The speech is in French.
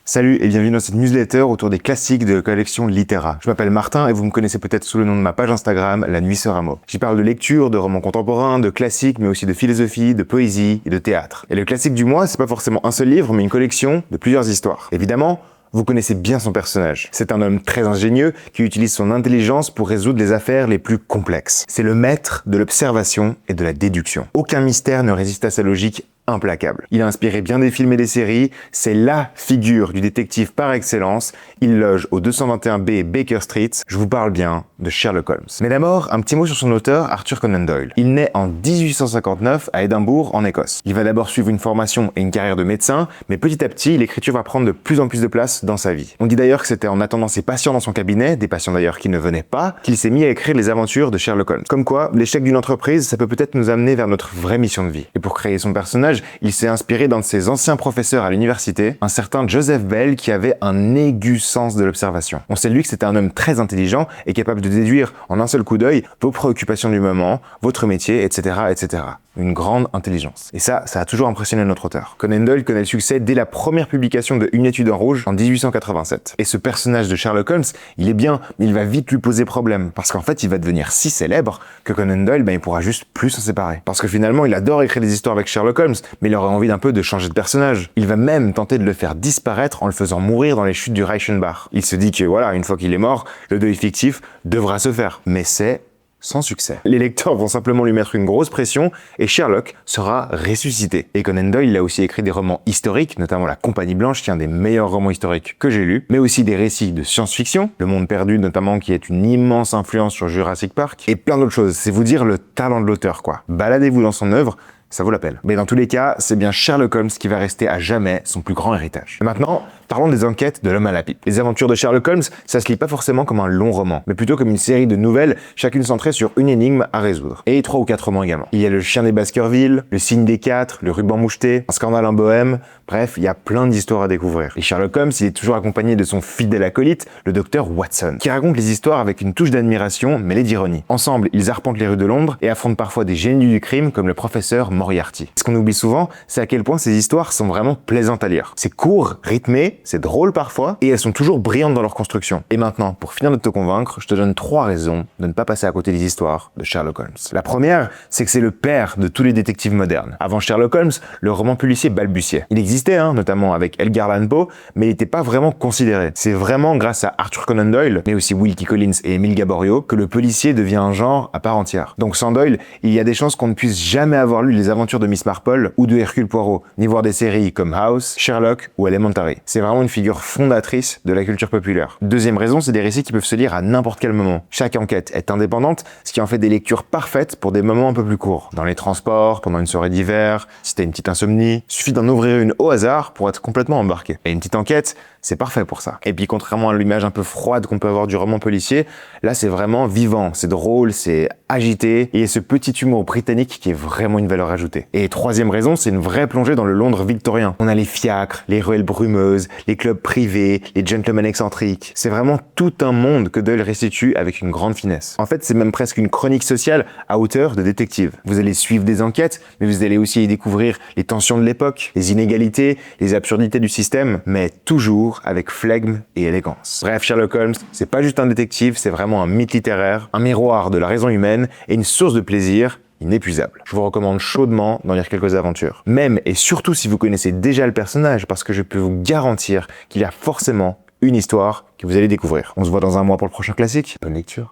Salut et bienvenue dans cette newsletter autour des classiques de la collection Littéra. Je m'appelle Martin et vous me connaissez peut-être sous le nom de ma page Instagram, La Nuit sera mot. J'y parle de lecture, de romans contemporains, de classiques, mais aussi de philosophie, de poésie et de théâtre. Et le classique du mois, c'est pas forcément un seul livre, mais une collection de plusieurs histoires. Évidemment, vous connaissez bien son personnage. C'est un homme très ingénieux qui utilise son intelligence pour résoudre les affaires les plus complexes. C'est le maître de l'observation et de la déduction. Aucun mystère ne résiste à sa logique implacable. Il a inspiré bien des films et des séries, c'est LA figure du détective par excellence, il loge au 221B Baker Street, je vous parle bien de Sherlock Holmes. Mais d'abord, un petit mot sur son auteur, Arthur Conan Doyle. Il naît en 1859 à Édimbourg, en Écosse. Il va d'abord suivre une formation et une carrière de médecin, mais petit à petit, l'écriture va prendre de plus en plus de place dans sa vie. On dit d'ailleurs que c'était en attendant ses patients dans son cabinet, des patients d'ailleurs qui ne venaient pas, qu'il s'est mis à écrire les aventures de Sherlock Holmes. Comme quoi, l'échec d'une entreprise, ça peut peut-être nous amener vers notre vraie mission de vie. Et pour créer son personnage, il s'est inspiré d'un de ses anciens professeurs à l'université, un certain Joseph Bell qui avait un aigu sens de l'observation. On sait de lui que c'était un homme très intelligent et capable de déduire en un seul coup d'œil vos préoccupations du moment, votre métier, etc., etc. Une grande intelligence. Et ça a toujours impressionné notre auteur. Conan Doyle connaît le succès dès la première publication de Une étude en rouge en 1887. Et ce personnage de Sherlock Holmes, il est bien, mais il va vite lui poser problème. Parce qu'en fait, il va devenir si célèbre que Conan Doyle, il pourra juste plus s'en séparer. Parce que finalement, il adore écrire des histoires avec Sherlock Holmes, mais il aurait envie d'un peu de changer de personnage. Il va même tenter de le faire disparaître en le faisant mourir dans les chutes du Reichenbach. Il se dit que voilà, une fois qu'il est mort, le deuil fictif devra se faire. Mais c'est sans succès. Les lecteurs vont simplement lui mettre une grosse pression et Sherlock sera ressuscité. Et Conan Doyle, il a aussi écrit des romans historiques, notamment La Compagnie Blanche, qui est un des meilleurs romans historiques que j'ai lus, mais aussi des récits de science-fiction, Le Monde Perdu notamment, qui est une immense influence sur Jurassic Park, et plein d'autres choses. C'est vous dire le talent de l'auteur, quoi. Baladez-vous dans son œuvre, ça vaut la peine. Mais dans tous les cas, c'est bien Sherlock Holmes qui va rester à jamais son plus grand héritage. Et maintenant, parlons des enquêtes de l'homme à la pipe. Les aventures de Sherlock Holmes, ça se lit pas forcément comme un long roman, mais plutôt comme une série de nouvelles, chacune centrée sur une énigme à résoudre. Et 3 ou 4 romans également. Il y a Le Chien des Baskerville, Le Signe des Quatre, Le Ruban Moucheté, Un Scandale en Bohème, bref, il y a plein d'histoires à découvrir. Et Sherlock Holmes, il est toujours accompagné de son fidèle acolyte, le docteur Watson, qui raconte les histoires avec une touche d'admiration mêlée d'ironie. Ensemble, ils arpentent les rues de Londres et affrontent parfois des génies du crime comme le professeur Moriarty. Ce qu'on oublie souvent, c'est à quel point ces histoires sont vraiment plaisantes à lire. C'est court, rythmé, c'est drôle parfois, et elles sont toujours brillantes dans leur construction. Et maintenant, pour finir de te convaincre, je te donne 3 raisons de ne pas passer à côté des histoires de Sherlock Holmes. La première, c'est que c'est le père de tous les détectives modernes. Avant Sherlock Holmes, le roman policier balbutiait. Il existait, notamment avec Edgar Allan Poe, mais il n'était pas vraiment considéré. C'est vraiment grâce à Arthur Conan Doyle, mais aussi Wilkie Collins et Émile Gaboriau, que le policier devient un genre à part entière. Donc sans Doyle, il y a des chances qu'on ne puisse jamais avoir lu les aventures de Miss Marple ou de Hercule Poirot, ni voir des séries comme House, Sherlock ou Elementary. C'est vraiment une figure fondatrice de la culture populaire. Deuxième raison, c'est des récits qui peuvent se lire à n'importe quel moment. Chaque enquête est indépendante, ce qui en fait des lectures parfaites pour des moments un peu plus courts. Dans les transports, pendant une soirée d'hiver, si t'as une petite insomnie, suffit d'en ouvrir une au hasard pour être complètement embarqué. Et une petite enquête, c'est parfait pour ça. Et puis contrairement à l'image un peu froide qu'on peut avoir du roman policier, là c'est vraiment vivant, c'est drôle, c'est agité, et il y a ce petit humour britannique qui est vraiment une valeur ajoutée. Et troisième raison, c'est une vraie plongée dans le Londres victorien. On a les fiacres, les ruelles brumeuses, les clubs privés, les gentlemen excentriques. C'est vraiment tout un monde que Doyle restitue avec une grande finesse. En fait, c'est même presque une chronique sociale à hauteur de détective. Vous allez suivre des enquêtes, mais vous allez aussi y découvrir les tensions de l'époque, les inégalités, les absurdités du système, mais toujours avec flegme et élégance. Bref, Sherlock Holmes, c'est pas juste un détective, c'est vraiment un mythe littéraire, un miroir de la raison humaine et une source de plaisir inépuisable. Je vous recommande chaudement d'en lire quelques aventures. Même et surtout si vous connaissez déjà le personnage, parce que je peux vous garantir qu'il y a forcément une histoire que vous allez découvrir. On se voit dans un mois pour le prochain classique. Bonne lecture.